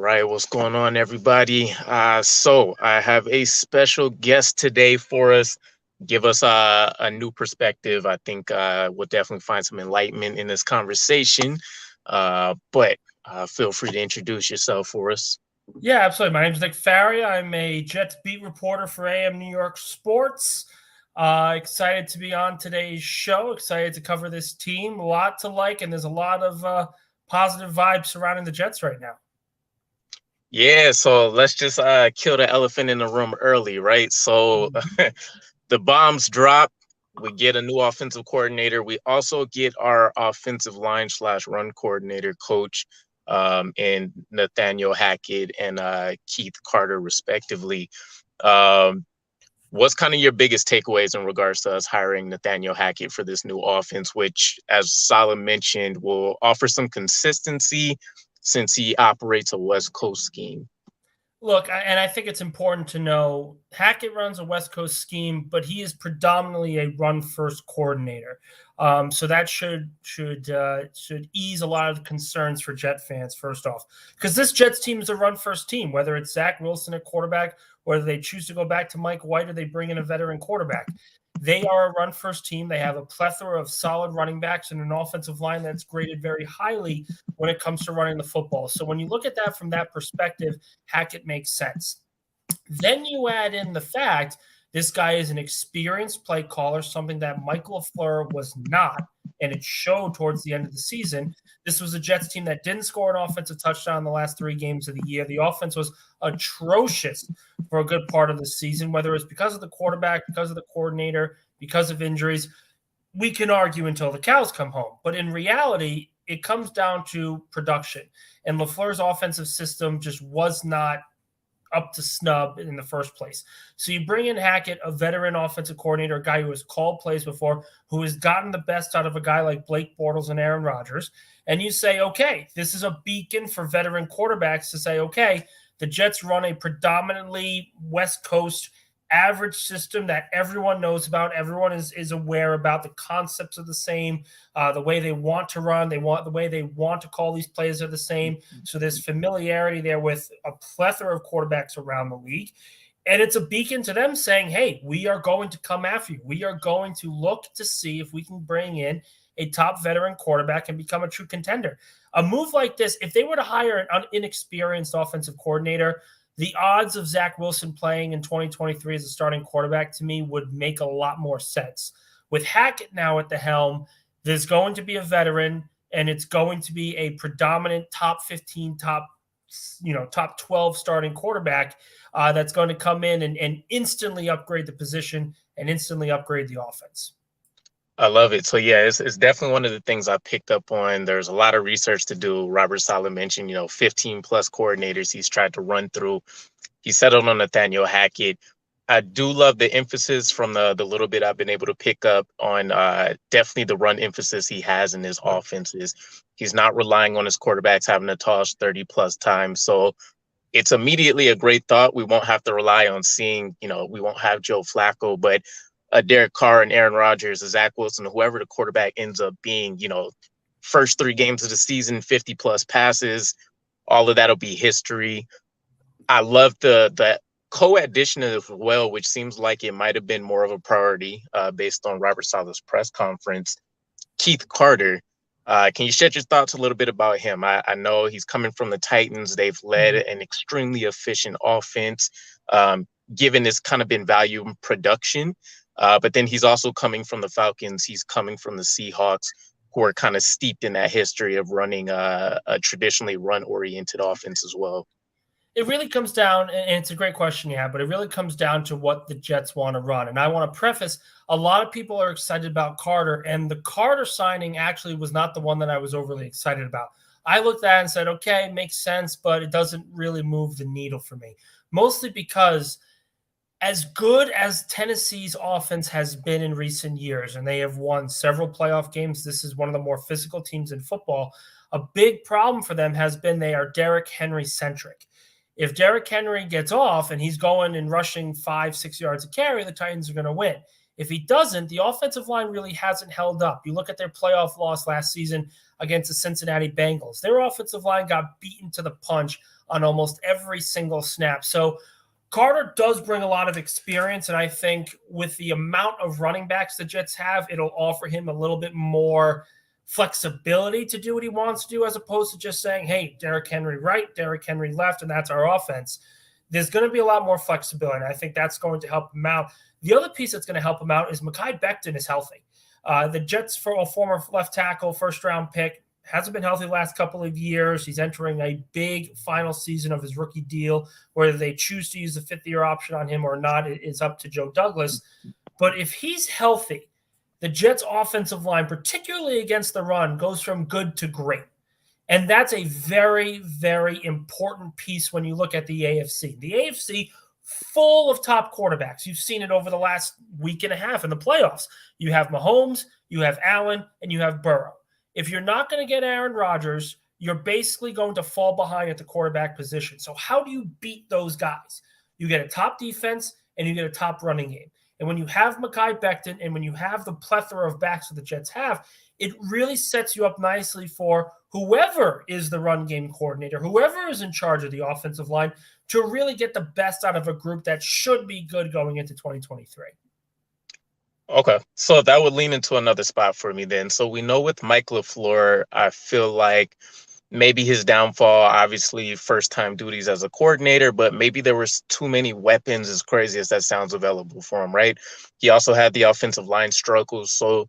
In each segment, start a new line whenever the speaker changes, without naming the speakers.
right, what's going on, everybody? So I have a special guest today for us. Give us a new perspective. I think we'll definitely find some enlightenment in this conversation. But feel free to introduce yourself for us.
Yeah, absolutely. My name is Nick Faria. I'm a Jets beat reporter for AM New York Sports. Excited to be on today's show. Excited to cover this team. A lot to like, and there's a lot of positive vibes surrounding the Jets right now.
Yeah, so let's just kill the elephant in the room early, right? So the bombs drop. We get a new offensive coordinator. We also get our offensive line slash run coordinator coach in Nathaniel Hackett and Keith Carter, respectively. Um, what's kind of your biggest takeaways in regards to us hiring Nathaniel Hackett for this new offense, which, as Saleh mentioned, will offer some consistency since he operates a West Coast scheme?
Look, I think it's important to know Hackett runs a West Coast scheme, but he is predominantly a run-first coordinator. So that should ease a lot of concerns for Jet fans, first off. Because this Jets team is a run-first team, whether it's Zach Wilson at quarterback, whether they choose to go back to Mike White or they bring in a veteran quarterback. They are a run-first team. They have a plethora of solid running backs and an offensive line that's graded very highly when it comes to running the football. So when you look at that from that perspective, Hackett makes sense. Then you add in the fact this guy is an experienced play caller, something that Mike LaFleur was not, and it showed towards the end of the season. This was a Jets team that didn't score an offensive touchdown in the last 3 games of the year. The offense was atrocious for a good part of the season, whether it's because of the quarterback, because of the coordinator, because of injuries. We can argue until the cows come home. But in reality, it comes down to production. And LaFleur's offensive system just was not up to snub in the first place. So you bring in Hackett, a veteran offensive coordinator, a guy who has called plays before, who has gotten the best out of a guy like Blake Bortles and Aaron Rodgers, and you say, okay, this is a beacon for veteran quarterbacks to say, okay, the Jets run a predominantly West Coast average system that everyone knows about. Everyone is aware about. The concepts are the same. The way they want to run, the way they want to call these plays are the same. So there's familiarity there with a plethora of quarterbacks around the league. And it's a beacon to them saying, hey, we are going to come after you. We are going to look to see if we can bring in a top veteran quarterback and become a true contender. A move like this, if they were to hire an inexperienced offensive coordinator, the odds of Zach Wilson playing in 2023 as a starting quarterback to me would make a lot more sense. With Hackett now at the helm, there's going to be a veteran, and it's going to be a predominant top 15, top 12 starting quarterback that's going to come in and instantly upgrade the position and instantly upgrade the offense.
I love it. So yeah, it's definitely one of the things I picked up on. There's a lot of research to do. Robert Saleh mentioned, 15 plus coordinators he's tried to run through. He settled on Nathaniel Hackett. I do love the emphasis from the little bit I've been able to pick up on definitely the run emphasis he has in his offenses. He's not relying on his quarterbacks having to toss 30 plus times. So it's immediately a great thought. We won't have to rely on seeing, we won't have Joe Flacco, but Derek Carr and Aaron Rodgers, Zach Wilson, whoever the quarterback ends up being, first 3 games of the season, 50 plus passes, all of that'll be history. I love the co-addition as well, which seems like it might have been more of a priority based on Robert Saleh's press conference. Keith Carter, can you shed your thoughts a little bit about him? I know he's coming from the Titans. They've led an extremely efficient offense, given it's kind of been value in production. But then he's also coming from the Falcons. He's coming from the Seahawks, who are kind of steeped in that history of running a traditionally run-oriented offense as well.
It really comes down, and it's a great question you have, but it really comes down to what the Jets want to run. And I want to preface, a lot of people are excited about Carter, and the Carter signing actually was not the one that I was overly excited about. I looked at it and said, okay, it makes sense, but it doesn't really move the needle for me. Mostly because as good as Tennessee's offense has been in recent years, and they have won several playoff games, this is one of the more physical teams in football. A big problem for them has been they are Derrick Henry centric. If Derrick Henry gets off and he's going and rushing 5-6 yards a carry, the Titans are going to win. If he doesn't, the offensive line really hasn't held up. You look at their playoff loss last season against the Cincinnati Bengals. Their offensive line got beaten to the punch on almost every single snap. So Carter does bring a lot of experience, and I think with the amount of running backs the Jets have, it'll offer him a little bit more flexibility to do what he wants to do, as opposed to just saying, hey, Derrick Henry right, Derrick Henry left, and that's our offense. There's going to be a lot more flexibility, and I think that's going to help him out. The other piece that's going to help him out is Mekhi Becton is healthy. The Jets, for a former left tackle, first-round pick, hasn't been healthy the last couple of years. He's entering a big final season of his rookie deal. Whether they choose to use the fifth-year option on him or not, it is up to Joe Douglas. But if he's healthy, the Jets' offensive line, particularly against the run, goes from good to great. And that's a very, very important piece when you look at the AFC. The AFC, full of top quarterbacks. You've seen it over the last week and a half in the playoffs. You have Mahomes, you have Allen, and you have Burrow. If you're not going to get Aaron Rodgers, you're basically going to fall behind at the quarterback position. So how do you beat those guys? You get a top defense and you get a top running game. And when you have Mekhi Becton and when you have the plethora of backs that the Jets have, it really sets you up nicely for whoever is the run game coordinator, whoever is in charge of the offensive line, to really get the best out of a group that should be good going into 2023.
Okay, so that would lean into another spot for me then. So we know with Mike LaFleur, I feel like maybe his downfall, obviously first-time duties as a coordinator, but maybe there was too many weapons, as crazy as that sounds, available for him, right? He also had the offensive line struggles. So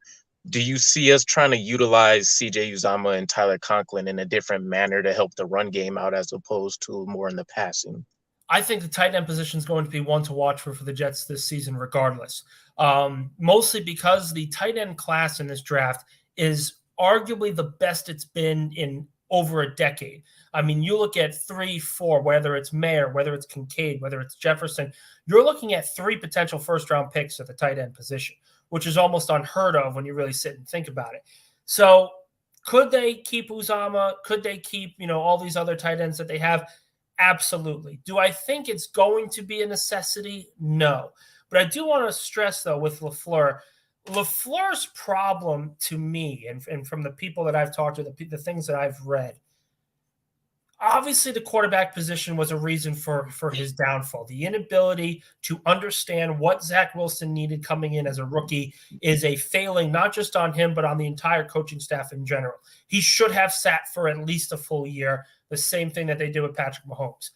do you see us trying to utilize CJ Uzomah and Tyler Conklin in a different manner to help the run game out as opposed to more in the passing?
I think the tight end position is going to be one to watch for the Jets this season regardless. Mostly because the tight end class in this draft is arguably the best it's been in over a decade. I mean, you look at 3, 4, whether it's Mayer, whether it's Kincaid, whether it's Jefferson, you're looking at 3 potential first-round picks at the tight end position, which is almost unheard of when you really sit and think about it. So could they keep Uzomah? Could they keep, all these other tight ends that they have? Absolutely. Do I think it's going to be a necessity? No. But I do want to stress, though, with LaFleur's problem to me, and from the people that I've talked to, the things that I've read, obviously the quarterback position was a reason for his downfall. The inability to understand what Zach Wilson needed coming in as a rookie is a failing, not just on him, but on the entire coaching staff in general. He should have sat for at least a full year, the same thing that they did with Patrick Mahomes.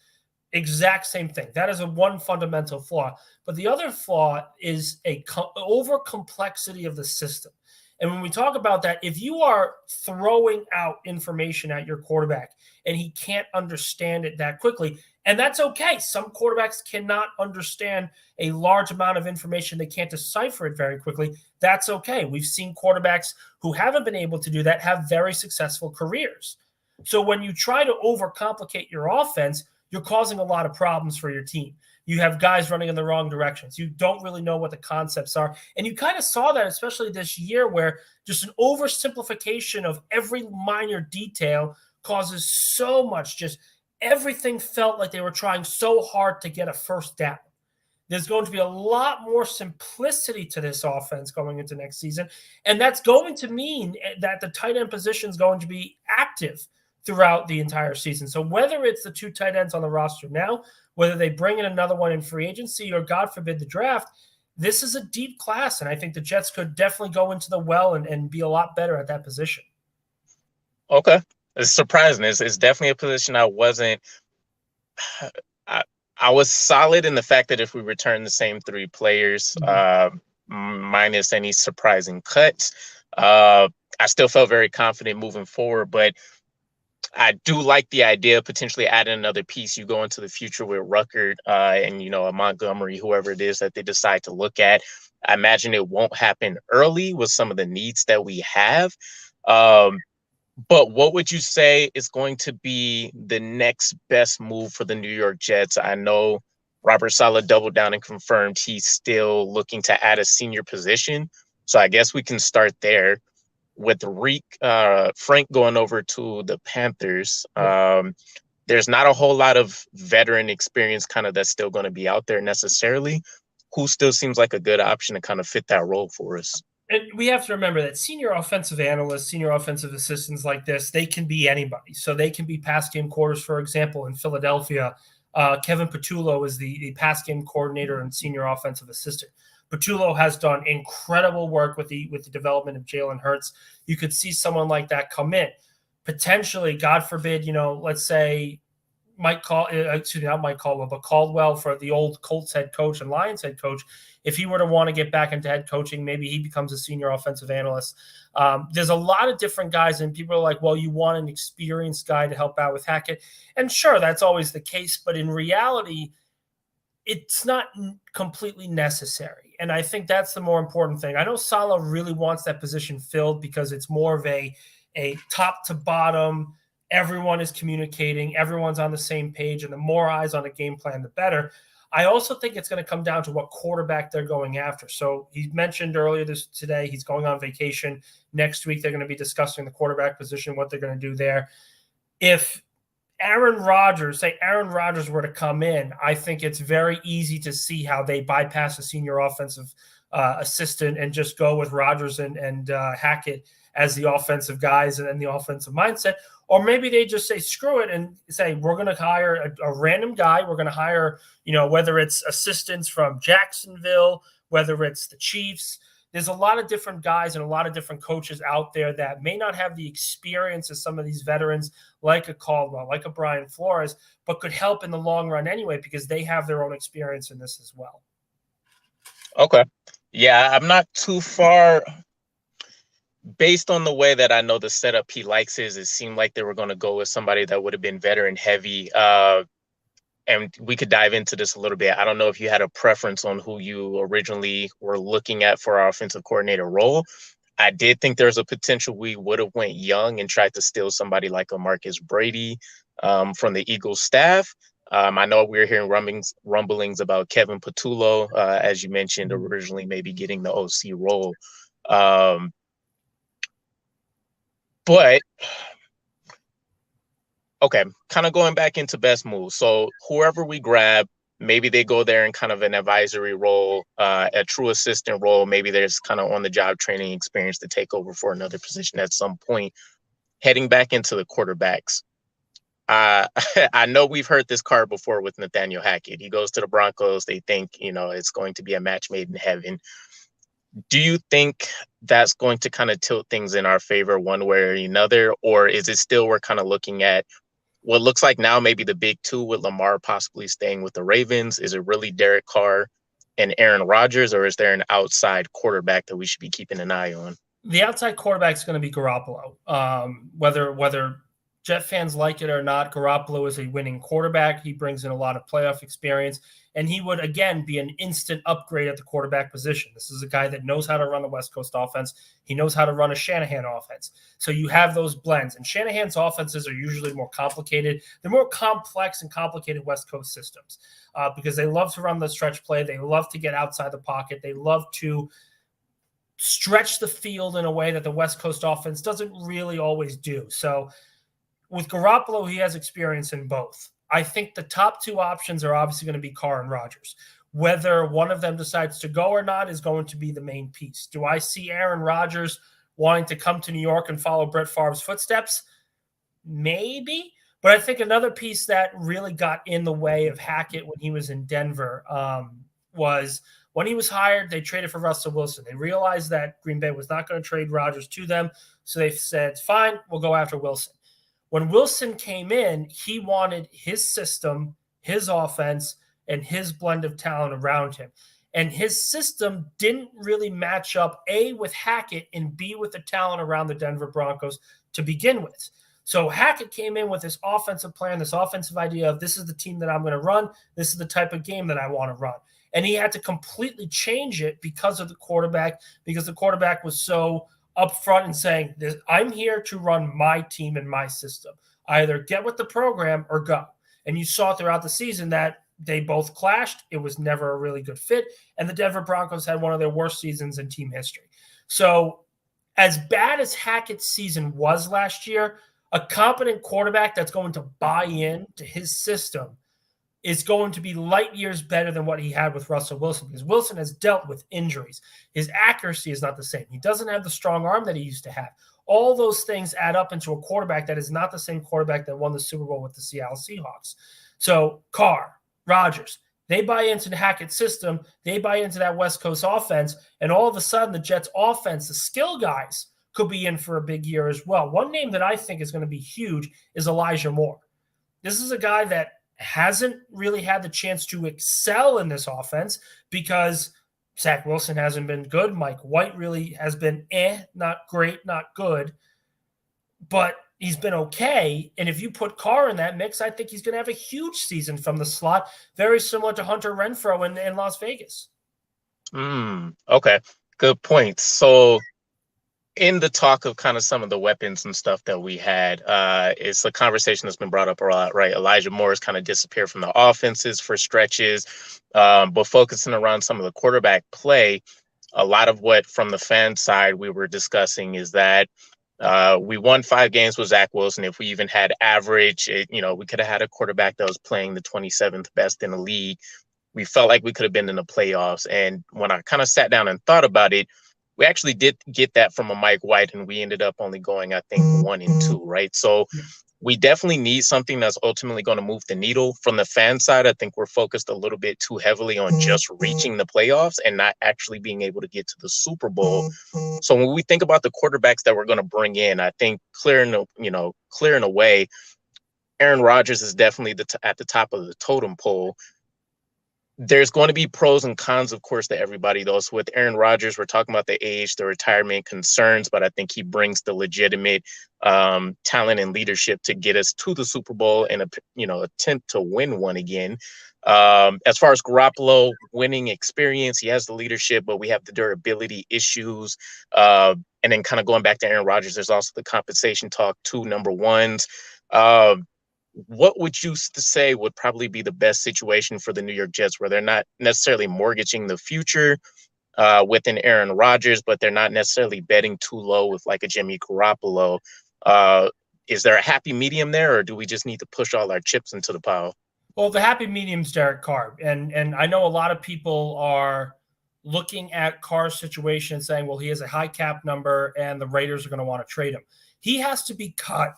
Exact same thing. That is one fundamental flaw. But the other flaw is a over complexity of the system. And when we talk about that, if you are throwing out information at your quarterback and he can't understand it that quickly, and that's okay. Some quarterbacks cannot understand a large amount of information. They can't decipher it very quickly. That's okay. We've seen quarterbacks who haven't been able to do that have very successful careers. So when you try to overcomplicate your offense, you're causing a lot of problems for your team. You have guys running in the wrong directions. You don't really know what the concepts are. And you kind of saw that, especially this year, where just an oversimplification of every minor detail causes so much. Just everything felt like they were trying so hard to get a first down. There's going to be a lot more simplicity to this offense going into next season. And that's going to mean that the tight end position is going to be active throughout the entire season. So whether it's the 2 tight ends on the roster now, whether they bring in another one in free agency, or God forbid the draft, this is a deep class. And I think the Jets could definitely go into the well and be a lot better at that position.
Okay. It's surprising. It's definitely a position I wasn't I was solid in the fact that if we return the same 3 players, minus any surprising cuts, I still felt very confident moving forward. But I do like the idea of potentially adding another piece. You go into the future with Ruckert and, a Montgomery, whoever it is that they decide to look at. I imagine it won't happen early with some of the needs that we have. But what would you say is going to be the next best move for the New York Jets? I know Robert Saleh doubled down and confirmed he's still looking to add a senior position. So I guess we can start there. With Frank going over to the Panthers, there's not a whole lot of veteran experience kind of that's still going to be out there necessarily. who still seems like a good option to kind of fit that role for us?
And we have to remember that senior offensive analysts, senior offensive assistants like this, they can be anybody. So they can be pass game quarters, for example, in Philadelphia. Kevin Patullo is the pass game coordinator and senior offensive assistant. Patullo has done incredible work with the development of Jalen Hurts. You could see someone like that come in. Potentially, God forbid, let's say Caldwell for the old Colts head coach and Lions head coach. If he were to want to get back into head coaching, maybe he becomes a senior offensive analyst. There's a lot of different guys, and people are like, well, you want an experienced guy to help out with Hackett. And sure, that's always the case. But in reality, it's not completely necessary. And I think that's the more important thing. I know Saleh really wants that position filled because it's more of a top to bottom, everyone is communicating, everyone's on the same page, and the more eyes on a game plan, the better. I also think it's going to come down to what quarterback they're going after. So he mentioned earlier today, he's going on vacation. Next week, they're going to be discussing the quarterback position, what they're going to do there. If Aaron Rodgers were to come in, I think it's very easy to see how they bypass a senior offensive assistant and just go with Rodgers and Hackett as the offensive guys and then the offensive mindset. Or maybe they just say, screw it, and say, we're going to hire a random guy. We're going to hire, whether it's assistants from Jacksonville, whether it's the Chiefs. There's a lot of different guys and a lot of different coaches out there that may not have the experience of some of these veterans like a Caldwell, like a Brian Flores, but could help in the long run anyway because they have their own experience in this as well.
Okay. Yeah, I'm not too far. Based on the way that I know the setup he likes it seemed like they were going to go with somebody that would have been veteran heavy. And we could dive into this a little bit. I don't know if you had a preference on who you originally were looking at for our offensive coordinator role. I did think there's a potential we would have went young and tried to steal somebody like a Marcus Brady from the Eagles staff. I know we were hearing rumblings about Kevin Patullo, as you mentioned, originally maybe getting the OC role. But, okay, kind of going back into best moves. So whoever we grab, maybe they go there in kind of an advisory role, a true assistant role. Maybe there's kind of on-the-job training experience to take over for another position at some point. Heading back into the quarterbacks. I know we've heard this card before with Nathaniel Hackett. He goes to the Broncos. They think, it's going to be a match made in heaven. Do you think that's going to kind of tilt things in our favor one way or another? Or is it still we're kind of looking at what looks like now maybe the big two with Lamar possibly staying with the Ravens? Is it really Derek Carr and Aaron Rodgers, or is there an outside quarterback that we should be keeping an eye on?
The outside quarterback is going to be Garoppolo. Whether Jet fans like it or not, Garoppolo is a winning quarterback. He brings in a lot of playoff experience, and he would, again, be an instant upgrade at the quarterback position. This is a guy that knows how to run a West Coast offense. He knows how to run a Shanahan offense. So you have those blends, and Shanahan's offenses are usually more complicated. They're more complex and complicated West Coast systems because they love to run the stretch play. They love to get outside the pocket. They love to stretch the field in a way that the West Coast offense doesn't really always do. So with Garoppolo, he has experience in both. I think the top two options are obviously going to be Carr and Rodgers. Whether one of them decides to go or not is going to be the main piece. Do I see Aaron Rodgers wanting to come to New York and follow Brett Favre's footsteps? Maybe. But I think another piece that really got in the way of Hackett when he was in Denver was when he was hired, they traded for Russell Wilson. They realized that Green Bay was not going to trade Rodgers to them. So they said, fine, we'll go after Wilson. When Wilson came in, he wanted his system, his offense, and his blend of talent around him. And his system didn't really match up, A, with Hackett, and B, with the talent around the Denver Broncos to begin with. So Hackett came in with this offensive plan, this offensive idea of this is the team that I'm going to run. This is the type of game that I want to run. And he had to completely change it because of the quarterback, because the quarterback was so upfront and saying, I'm here to run my team and my system. Either get with the program or go. And you saw throughout the season that they both clashed. It was never a really good fit. And the Denver Broncos had one of their worst seasons in team history. So as bad as Hackett's season was last year, a competent quarterback that's going to buy in to his system is going to be light years better than what he had with Russell Wilson, because Wilson has dealt with injuries. His accuracy is not the same. He doesn't have the strong arm that he used to have. All those things add up into a quarterback that is not the same quarterback that won the Super Bowl with the Seattle Seahawks. So Carr, Rodgers, they buy into the Hackett's system. They buy into that West Coast offense. And all of a sudden, the Jets offense, the skill guys, could be in for a big year as well. One name that I think is going to be huge is Elijah Moore. This is a guy that hasn't really had the chance to excel in this offense because Zach Wilson hasn't been good. Mike White really has been not great, not good. But he's been okay. And if you put Carr in that mix, I think he's going to have a huge season from the slot, very similar to Hunter Renfrow in Las Vegas.
Okay, good point. So in the talk of kind of some of the weapons and stuff that we had, it's a conversation that's been brought up a lot, right? Elijah Moore has kind of disappeared from the offenses for stretches, but focusing around some of the quarterback play, a lot of what from the fan side we were discussing is that we won 5 games with Zach Wilson. If we even had average, we could have had a quarterback that was playing the 27th best in the league. We felt like we could have been in the playoffs. And when I kind of sat down and thought about it, we actually did get that from a Mike White, and we ended up only going, I think, 1-2, right? So we definitely need something that's ultimately going to move the needle. From the fan side, I think we're focused a little bit too heavily on just reaching the playoffs and not actually being able to get to the Super Bowl. So when we think about the quarterbacks that we're going to bring in, I think clearing away, Aaron Rodgers is definitely at the top of the totem pole. There's going to be pros and cons, of course, to everybody, though. So with Aaron Rodgers, we're talking about the age, the retirement concerns, but I think he brings the legitimate talent and leadership to get us to the Super Bowl and attempt to win one again. As far as Garoppolo winning experience, he has the leadership, but we have the durability issues. And then kind of going back to Aaron Rodgers, there's also the compensation talk, 2 number ones. What would you say would probably be the best situation for the New York Jets, where they're not necessarily mortgaging the future with an Aaron Rodgers, but they're not necessarily betting too low with like a Jimmy Garoppolo? Is there a happy medium there, or do we just need to push all our chips into the pile?
Well, the happy medium is Derek Carr. And I know a lot of people are looking at Carr's situation and saying, well, he has a high cap number and the Raiders are going to want to trade him. He has to be cut.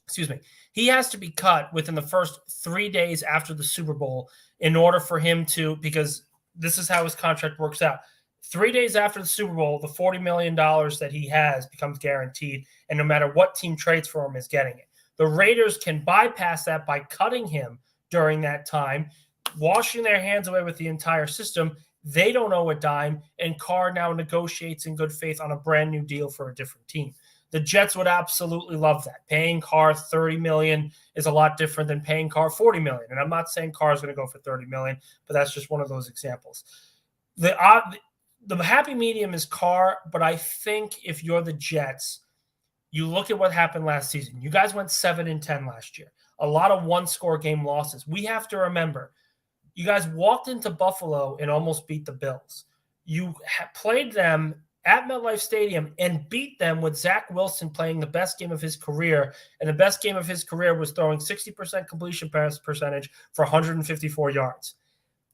Excuse me. He has to be cut within the first 3 days after the Super Bowl in order for him to, because this is how his contract works out. 3 days after the Super Bowl, the $40 million that he has becomes guaranteed, and no matter what team trades for him is getting it. The Raiders can bypass that by cutting him during that time, washing their hands away with the entire system. They don't owe a dime, and Carr now negotiates in good faith on a brand new deal for a different team. The Jets would absolutely love that. Paying Carr $30 million is a lot different than paying Carr $40 million. And I'm not saying Carr is going to go for $30 million, but that's just one of those examples. The happy medium is Carr, but I think if you're the Jets, you look at what happened last season. You guys went 7-10 last year. A lot of one-score game losses. We have to remember, you guys walked into Buffalo and almost beat the Bills. You played them at MetLife Stadium and beat them with Zach Wilson playing the best game of his career. And the best game of his career was throwing 60% completion percentage for 154 yards.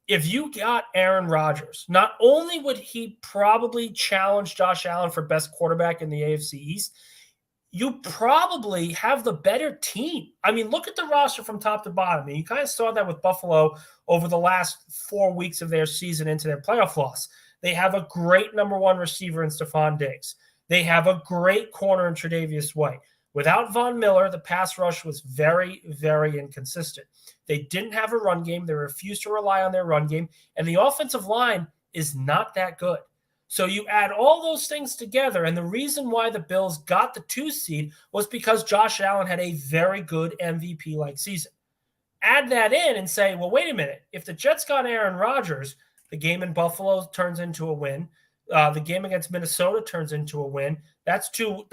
If you got Aaron Rodgers, not only would he probably challenge Josh Allen for best quarterback in the AFC East, you probably have the better team. I mean, look at the roster from top to bottom. I mean, you kind of saw that with Buffalo over the last 4 weeks of their season into their playoff loss. They have a great number 1 receiver in Stephon Diggs. They have a great corner in Tre'Davious White. Without Von Miller, the pass rush was very, very inconsistent. They didn't have a run game. They refused to rely on their run game. And the offensive line is not that good. So you add all those things together, and the reason why the Bills got the 2 seed was because Josh Allen had a very good MVP-like season. Add that in and say, well, wait a minute. If the Jets got Aaron Rodgers, the game in Buffalo turns into a win. The game against Minnesota turns into a win. That's two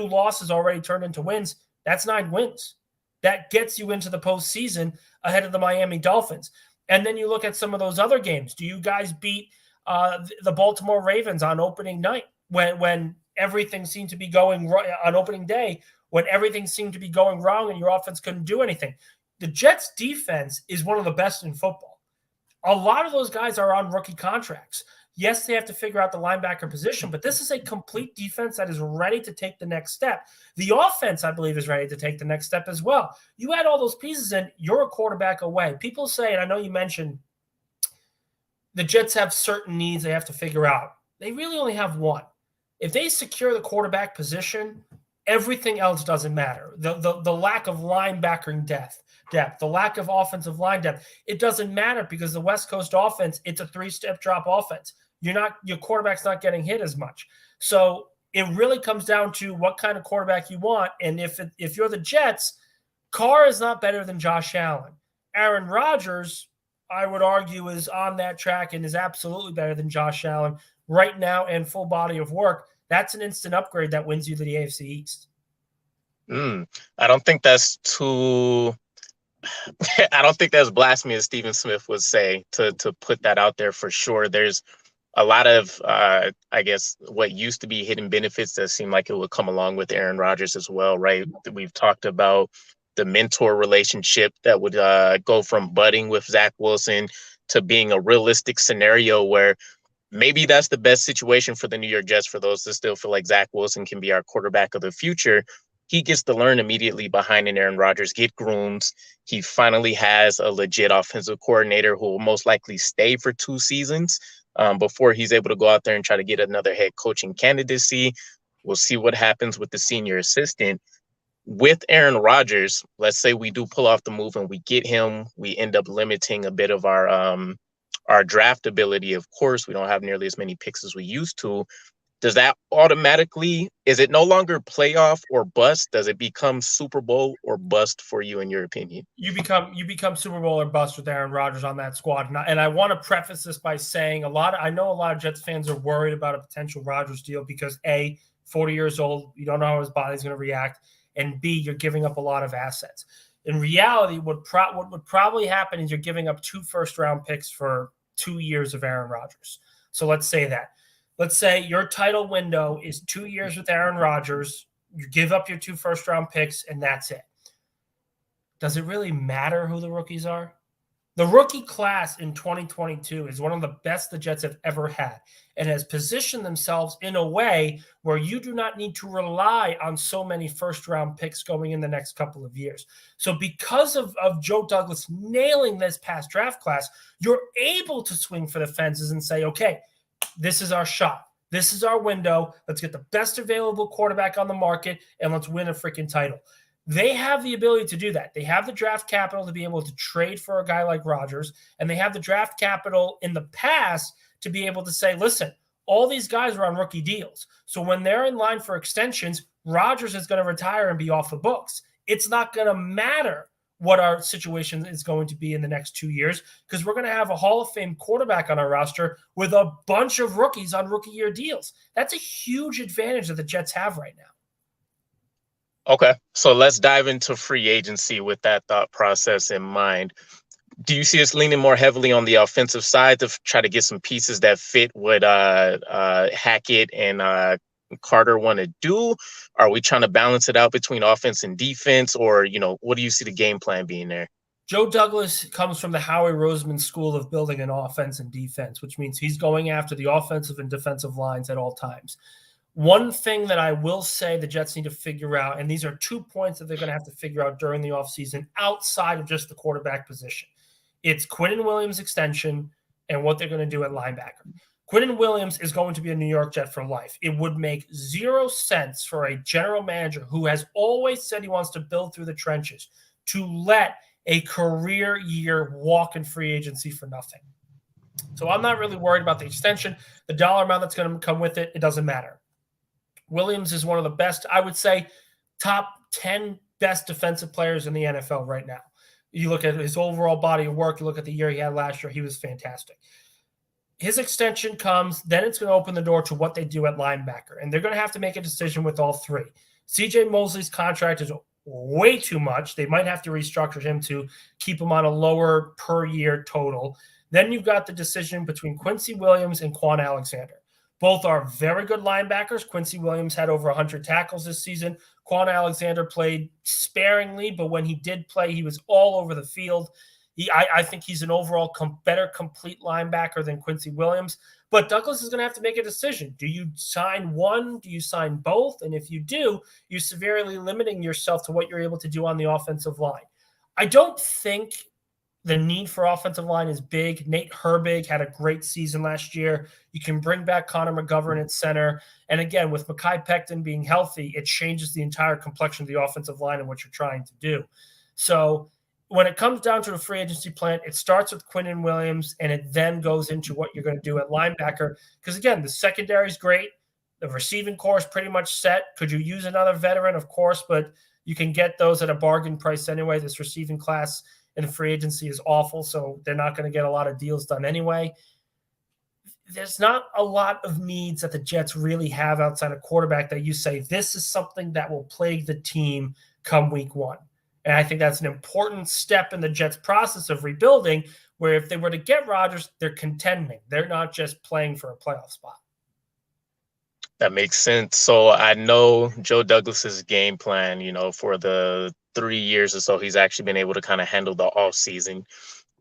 losses already turned into wins. That's 9 wins. That gets you into the postseason ahead of the Miami Dolphins. And then you look at some of those other games. Do you guys beat the Baltimore Ravens on opening night when everything seemed to be going right on opening day, when everything seemed to be going wrong and your offense couldn't do anything? the Jets defense is one of the best in football. A lot of those guys are on rookie contracts. Yes, they have to figure out the linebacker position, but this is a complete defense that is ready to take the next step. The offense, I believe, is ready to take the next step as well. You add all those pieces in, you're a quarterback away. People say, and I know you mentioned the Jets have certain needs they have to figure out. They really only have one. If they secure the quarterback position, everything else doesn't matter. The lack of linebacker depth, the lack of offensive line depth, it doesn't matter because the West Coast offense, it's a 3-step drop offense. Your quarterback's not getting hit as much. So it really comes down to what kind of quarterback you want. And if you're the Jets, Carr is not better than Josh Allen. Aaron Rodgers, I would argue, is on that track and is absolutely better than Josh Allen right now and full body of work. That's an instant upgrade that wins you the AFC East.
I don't think that's too – I don't think that's blasphemy, as Stephen Smith would say, to put that out there for sure. There's a lot of, I guess, what used to be hidden benefits that seem like it would come along with Aaron Rodgers as well, right? We've talked about the mentor relationship that would go from budding with Zach Wilson to being a realistic scenario where maybe that's the best situation for the New York Jets, for those that still feel like Zach Wilson can be our quarterback of the future. He gets to learn immediately behind an Aaron Rodgers, get groomed. He finally has a legit offensive coordinator who will most likely stay for 2 seasons before he's able to go out there and try to get another head coaching candidacy. We'll see what happens with the senior assistant. With Aaron Rodgers, let's say we do pull off the move and we get him, we end up limiting a bit of our draft ability. Of course, we don't have nearly as many picks as we used to. Does that automatically, is it no longer playoff or bust? Does it become Super Bowl or bust for you, in your opinion?
You become Super Bowl or bust with Aaron Rodgers on that squad. And I want to preface this by saying I know a lot of Jets fans are worried about a potential Rodgers deal because A, 40 years old, you don't know how his body's going to react, and B, you're giving up a lot of assets. In reality, what would probably happen is you're giving up 2 first-round picks for 2 years of Aaron Rodgers. So let's say that. Let's say your title window is 2 years with Aaron Rodgers. You give up your 2 first-round picks, and that's it. Does it really matter who the rookies are? The rookie class in 2022 is one of the best the Jets have ever had and has positioned themselves in a way where you do not need to rely on so many first-round picks going in the next couple of years. So because of Joe Douglas nailing this past draft class, you're able to swing for the fences and say, okay, this is our shot. This is our window. Let's get the best available quarterback on the market, and let's win a freaking title. They have the ability to do that. They have the draft capital to be able to trade for a guy like Rodgers, and they have the draft capital in the past to be able to say, listen, all these guys are on rookie deals. So when they're in line for extensions, Rodgers is going to retire and be off the books. It's not going to matter what our situation is going to be in the next 2 years because we're going to have a Hall of Fame quarterback on our roster with a bunch of rookies on rookie year deals. That's a huge advantage that the Jets have right now.
Okay, so let's dive into free agency with that thought process in mind. Do you see us leaning more heavily on the offensive side to try to get some pieces that fit what Hackett and Carter want to do? Are we trying to balance it out between offense and defense, or what do you see the game plan being there?
Joe Douglas comes from the Howie Roseman school of building an offense and defense, which means he's going after the offensive and defensive lines at all times. One thing that I will say the Jets need to figure out, and these are 2 points that they're going to have to figure out during the offseason outside of just the quarterback position. It's Quinnen Williams' extension and what they're going to do at linebacker. Quinnen Williams is going to be a New York Jet for life. It would make 0 sense for a general manager who has always said he wants to build through the trenches to let a career year walk in free agency for nothing. So I'm not really worried about the extension. The dollar amount that's going to come with it, it doesn't matter. Williams is one of the best, I would say, top 10 best defensive players in the NFL right now. You look at his overall body of work, you look at the year he had last year, he was fantastic. His extension comes, then it's going to open the door to what they do at linebacker. And they're going to have to make a decision with all 3. CJ Mosley's contract is way too much. They might have to restructure him to keep him on a lower per year total. Then you've got the decision between Quincy Williams and Quan Alexander. Both are very good linebackers. Quincy Williams had over 100 tackles this season. Quan Alexander played sparingly, but when he did play, he was all over the field. I think he's an overall better complete linebacker than Quincy Williams. But Douglas is going to have to make a decision. Do you sign one? Do you sign both? And if you do, you're severely limiting yourself to what you're able to do on the offensive line. I don't think the need for offensive line is big. Nate Herbig had a great season last year. You can bring back Connor McGovern at center. And again, with Mekhi Becton being healthy, it changes the entire complexion of the offensive line and what you're trying to do. So when it comes down to the free agency plan, it starts with Quinnen Williams, and it then goes into what you're going to do at linebacker. Because, again, the secondary is great. The receiving core is pretty much set. Could you use another veteran? Of course, but you can get those at a bargain price anyway. This receiving class in the free agency is awful, so they're not going to get a lot of deals done anyway. There's not a lot of needs that the Jets really have outside of quarterback that you say this is something that will plague the team come week one. And I think that's an important step in the Jets' process of rebuilding, where if they were to get Rodgers, they're contending. They're not just playing for a playoff spot.
That makes sense. So I know Joe Douglas's game plan, for the 3 years or so he's actually been able to kind of handle the offseason,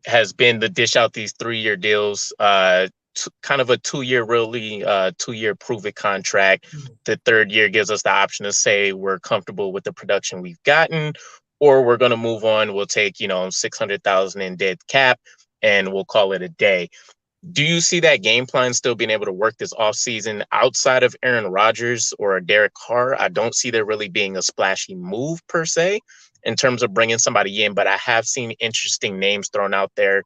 has been to dish out these 3-year deals, kind of a 2-year, really 2-year prove-it contract. The third year gives us the option to say we're comfortable with the production we've gotten, or we're going to move on. We'll take, $600,000 in dead cap, and we'll call it a day. Do you see that game plan still being able to work this offseason outside of Aaron Rodgers or Derek Carr? I don't see there really being a splashy move per se in terms of bringing somebody in, but I have seen interesting names thrown out there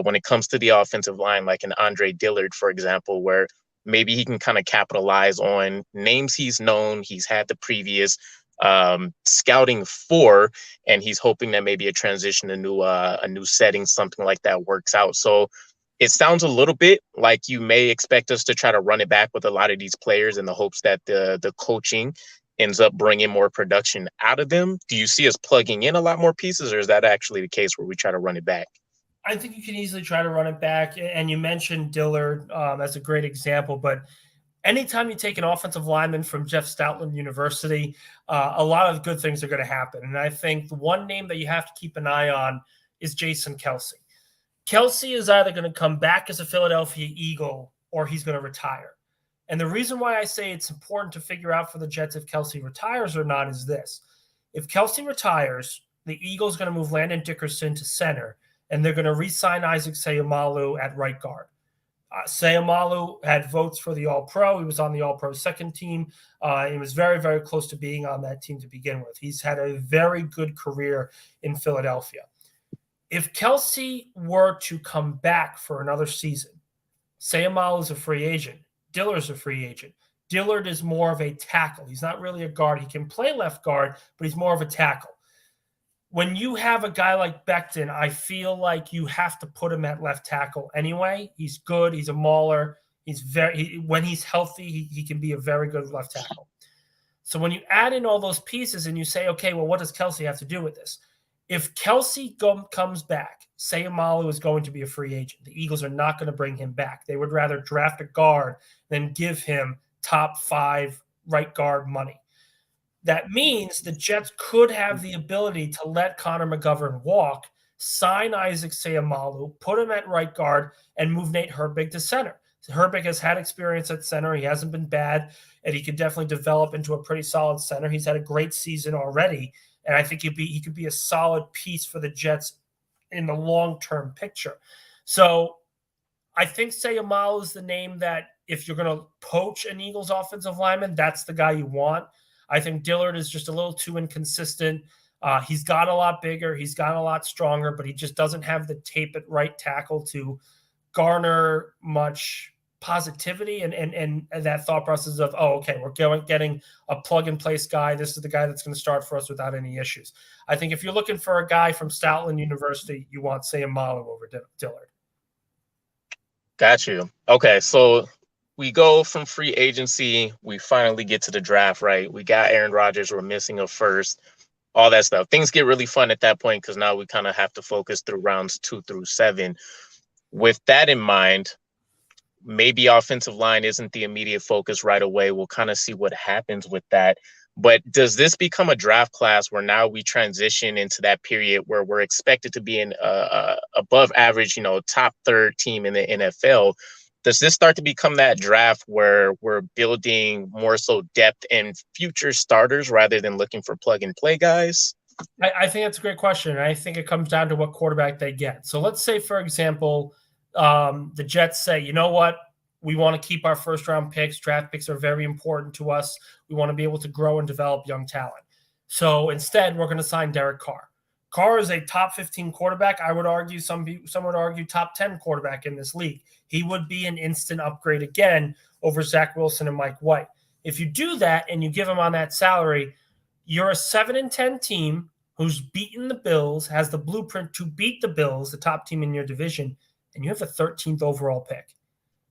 when it comes to the offensive line, like an Andre Dillard, for example, where maybe he can kind of capitalize on names he's known, he's had the previous scouting for, and he's hoping that maybe a transition, a new setting, something like that works out. So it sounds a little bit like you may expect us to try to run it back with a lot of these players in the hopes that the coaching ends up bringing more production out of them. Do you see us plugging in a lot more pieces, or is that actually the case where we try to run it back?
I think you can easily try to run it back. And you mentioned Dillard as a great example, but anytime you take an offensive lineman from Jeff Stoutland University, a lot of good things are going to happen. And I think the one name that you have to keep an eye on is Jason Kelce. Kelce is either going to come back as a Philadelphia Eagle or he's going to retire. And the reason why I say it's important to figure out for the Jets if Kelce retires or not is this. If Kelce retires, the Eagles going to move Landon Dickerson to center, and they're going to re-sign Isaac Seumalo at right guard. Seumalo had votes for the All-Pro. He was on the All-Pro second team. He was very, very close to being on that team to begin with. He's had a very good career in Philadelphia. If Kelce were to come back for another season, Seumalo is a free agent. Dillard's a free agent. Dillard is more of a tackle. He's not really a guard. He can play left guard, but he's more of a tackle. When you have a guy like Becton, I feel like you have to put him at left tackle anyway. He's good. He's a mauler. When he's healthy, he can be a very good left tackle. So when you add in all those pieces and you say, okay, well, what does Kelce have to do with this? If Kelce comes back, Seumalo is going to be a free agent. The Eagles are not going to bring him back. They would rather draft a guard than give him top 5 right guard money. That means the Jets could have the ability to let Connor McGovern walk, sign Isaac Seumalo, put him at right guard, and move Nate Herbig to center. Herbig has had experience at center. He hasn't been bad, and he could definitely develop into a pretty solid center. He's had a great season already, and I think he could be a solid piece for the Jets in the long-term picture. So I think Seumalo is the name that if you're going to poach an Eagles offensive lineman, that's the guy you want. I think Dillard is just a little too inconsistent. He's got a lot bigger. He's got a lot stronger, but he just doesn't have the tape at right tackle to garner much positivity and that thought process of, oh, okay, we're getting a plug-and-place guy. This is the guy that's going to start for us without any issues. I think if you're looking for a guy from Stoutland University, you want Seumalo over Dillard.
Got you. Okay, so we go from free agency. We finally get to the draft, right? We got Aaron Rodgers. We're missing a first, all that stuff. Things get really fun at that point because now we kind of have to focus through rounds 2 through 7. With that in mind, maybe offensive line isn't the immediate focus right away. We'll kind of see what happens with that. But does this become a draft class where now we transition into that period where we're expected to be an above average, top third team in the NFL? Does this start to become that draft where we're building more so depth and future starters rather than looking for plug and play guys?
I think that's a great question. I think it comes down to what quarterback they get. So let's say, for example, the Jets say, you know what? We want to keep our first round picks. Draft picks are very important to us. We want to be able to grow and develop young talent. So instead, we're going to sign Derek Carr. Carr is a top 15 quarterback. I would argue some would argue top 10 quarterback in this league. He would be an instant upgrade again over Zach Wilson and Mike White. If you do that and you give him on that salary, you're a 7-10 team who's beaten the Bills, has the blueprint to beat the Bills, the top team in your division, and you have the 13th overall pick.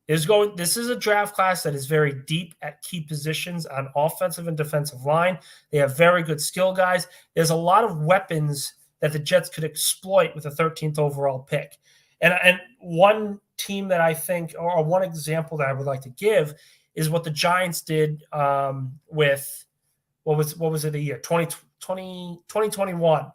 This is a draft class that is very deep at key positions on offensive and defensive line. They have very good skill guys. There's a lot of weapons that the Jets could exploit with a 13th overall pick. And one team that I think, or one example that I would like to give, is what the Giants did with, what was it, the year 2021.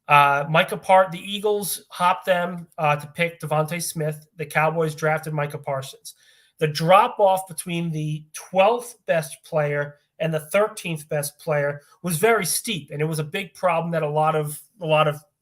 The Eagles hopped them to pick Devontae Smith. The Cowboys drafted Micah Parsons. The drop off between the 12th best player and the 13th best player was very steep, and it was a big problem that a lot of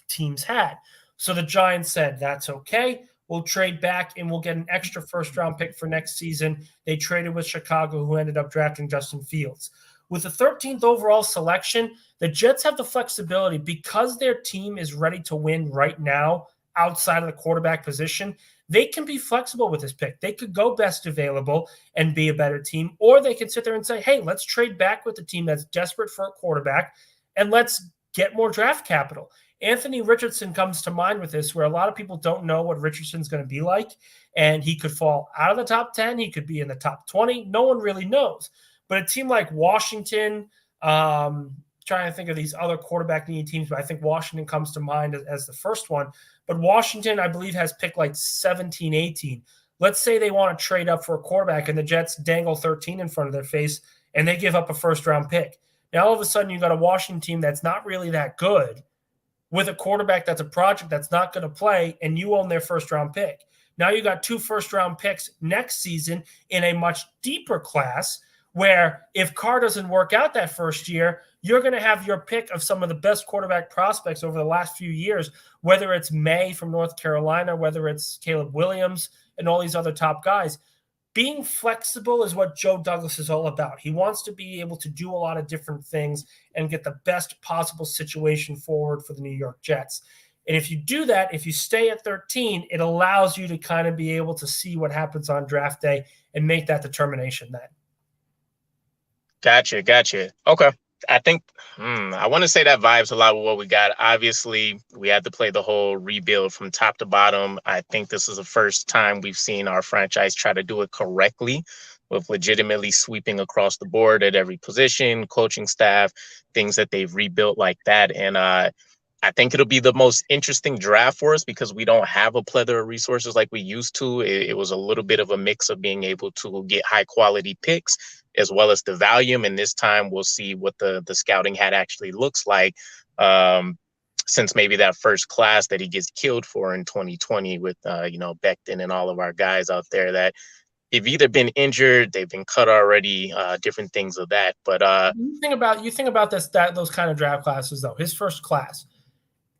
teams had. So the Giants said, that's okay. We'll trade back and we'll get an extra first round pick for next season. They traded with Chicago, who ended up drafting Justin Fields. With the 13th overall selection, the Jets have the flexibility because their team is ready to win right now outside of the quarterback position. They can be flexible with this pick. They could go best available and be a better team, or they can sit there and say, hey, let's trade back with the team that's desperate for a quarterback and let's get more draft capital. Anthony Richardson comes to mind with this, where a lot of people don't know what Richardson's going to be like, and he could fall out of the top 10. He could be in the top 20. No one really knows. But a team like Washington, trying to think of these other quarterback needy teams, but I think Washington comes to mind as the first one. But Washington, I believe, has picked like 17, 18. Let's say they want to trade up for a quarterback and the Jets dangle 13 in front of their face and they give up a first-round pick. Now, all of a sudden, you got a Washington team that's not really that good with a quarterback that's a project that's not going to play, and you own their first-round pick. Now you got 2 first-round picks next season in a much deeper class, where if Carr doesn't work out that first year, you're going to have your pick of some of the best quarterback prospects over the last few years, whether it's May from North Carolina, whether it's Caleb Williams and all these other top guys. Being flexible is what Joe Douglas is all about. He wants to be able to do a lot of different things and get the best possible situation forward for the New York Jets. And if you do that, if you stay at 13, it allows you to kind of be able to see what happens on draft day and make that determination then.
Gotcha. Okay. I think I want to say that vibes a lot with what we got. Obviously, we had to play the whole rebuild from top to bottom. I think this is the first time we've seen our franchise try to do it correctly, with legitimately sweeping across the board at every position, coaching staff, things that they've rebuilt like that. And I think it'll be the most interesting draft for us because we don't have a plethora of resources like we used to. It was a little bit of a mix of being able to get high quality picks as well as the volume. And this time we'll see what the scouting hat actually looks like, since maybe that first class that he gets killed for in 2020 with, Becton and all of our guys out there that have either been injured, they've been cut already, different things of that. But
you think about those kind of draft classes, though. His first class,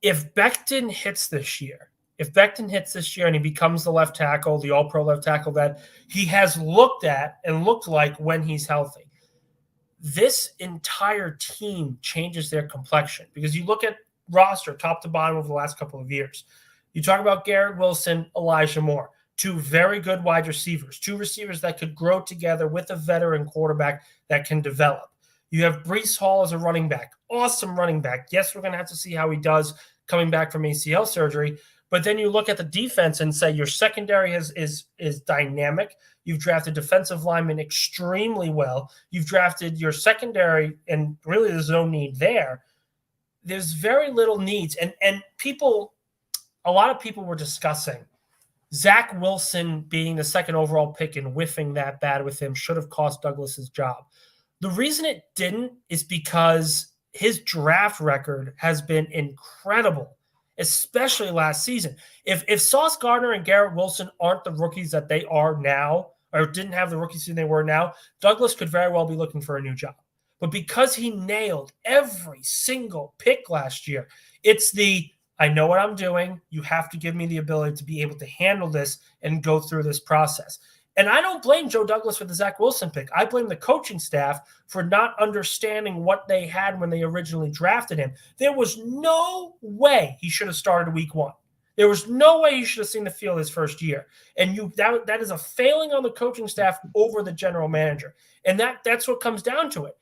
if Becton hits this year, and he becomes the left tackle, the all-pro left tackle that he has looked at and looked like when he's healthy, this entire team changes their complexion. Because you look at roster top to bottom over the last couple of years. You talk about Garrett Wilson, Elijah Moore, 2 very good wide receivers, 2 receivers that could grow together with a veteran quarterback that can develop. You have Breece Hall as a running back, awesome running back. Yes, we're going to have to see how he does coming back from ACL surgery. But then you look at the defense and say your secondary is dynamic. You've drafted defensive linemen extremely well. You've drafted your secondary, and really there's no need there. There's very little needs. And a lot of people were discussing Zach Wilson being the second overall pick and whiffing that bad with him should have cost Douglas his job. The reason it didn't is because his draft record has been incredible, especially last season. If Sauce Gardner and Garrett Wilson aren't the rookies that they are now, or didn't have the rookie season they were now, Douglas could very well be looking for a new job. But because he nailed every single pick last year, it's I know what I'm doing. You have to give me the ability to be able to handle this and go through this process. And I don't blame Joe Douglas for the Zach Wilson pick. I blame the coaching staff for not understanding what they had when they originally drafted him. There was no way he should have started week 1. There was no way he should have seen the field his first year. And that is a failing on the coaching staff over the general manager. And that's what comes down to it.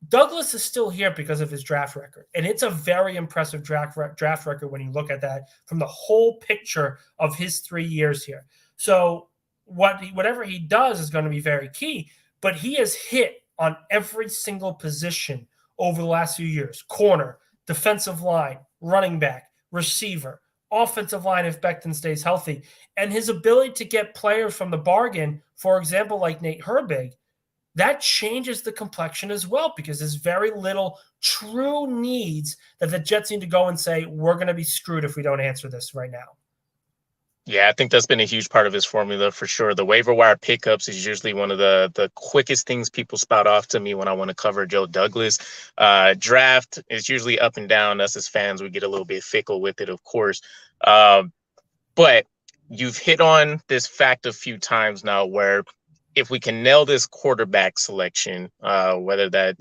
Douglas is still here because of his draft record. And it's a very impressive draft record when you look at that from the whole picture of his 3 years here. So whatever he does is going to be very key, but he has hit on every single position over the last few years: corner, defensive line, running back, receiver, offensive line if Becton stays healthy. And his ability to get players from the bargain, for example, like Nate Herbig, that changes the complexion as well, because there's very little true needs that the Jets need to go and say, we're going to be screwed if we don't answer this right now.
Yeah, I think that's been a huge part of his formula for sure. The waiver wire pickups is usually one of the quickest things people spout off to me when I want to cover Joe Douglas. Draft is usually up and down. Us as fans, we get a little bit fickle with it, of course. But you've hit on this fact a few times now where if we can nail this quarterback selection, whether that,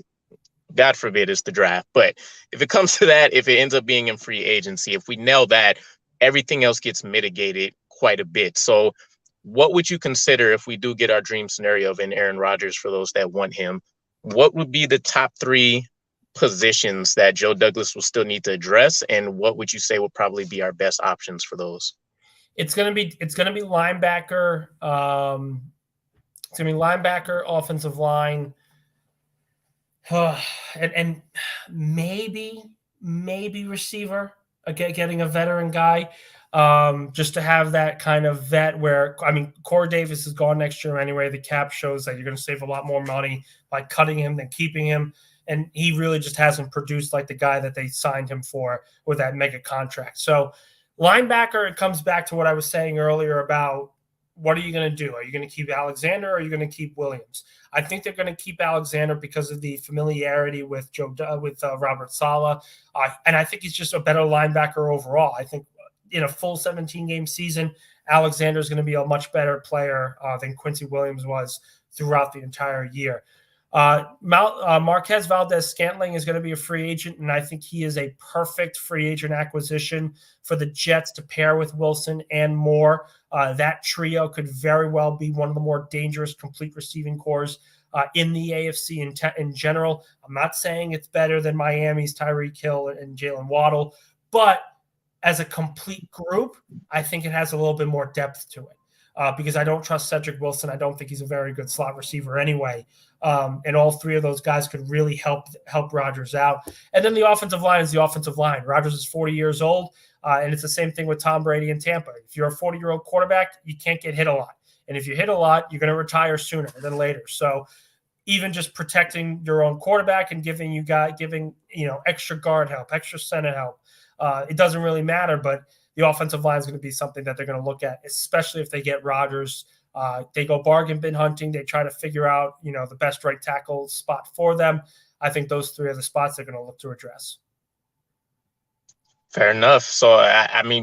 God forbid, is the draft, but if it comes to that, if it ends up being in free agency, if we nail that, everything else gets mitigated quite a bit. So what would you consider if we do get our dream scenario of an Aaron Rodgers for those that want him? What would be the top 3 positions that Joe Douglas will still need to address? And what would you say will probably be our best options for those?
It's going to be linebacker. It's going to be linebacker, offensive line, and maybe receiver. Getting a veteran guy, just to have that kind of vet where, Corey Davis is gone next year anyway. The cap shows that you're going to save a lot more money by cutting him than keeping him. And he really just hasn't produced like the guy that they signed him for with that mega contract. So linebacker, it comes back to what I was saying earlier about what are you going to do? Are you going to keep Alexander or are you going to keep Williams? I think they're going to keep Alexander because of the familiarity with Robert Saleh. And I think he's just a better linebacker overall. I think in a full 17-game season, Alexander is going to be a much better player than Quincy Williams was throughout the entire year. Marquez Valdez-Scantling is going to be a free agent, and I think he is a perfect free agent acquisition for the Jets to pair with Wilson and Moore. That trio could very well be one of the more dangerous complete receiving cores in the AFC in general. I'm not saying it's better than Miami's Tyreek Hill and Jalen Waddle, but as a complete group, I think it has a little bit more depth to it. Because I don't trust Cedric Wilson. I don't think he's a very good slot receiver anyway. And all 3 of those guys could really help Rodgers out. And then the offensive line is the offensive line. Rodgers is 40 years old, and it's the same thing with Tom Brady in Tampa. If you're a 40-year-old quarterback, you can't get hit a lot. And if you hit a lot, you're going to retire sooner than later. So even just protecting your own quarterback and giving extra guard help, extra center help, it doesn't really matter, but the offensive line is going to be something that they're going to look at, especially if they get Rodgers. They go bargain bin hunting. They try to figure out, the best right tackle spot for them. I think those 3 are the spots they're going to look to address.
Fair enough. So,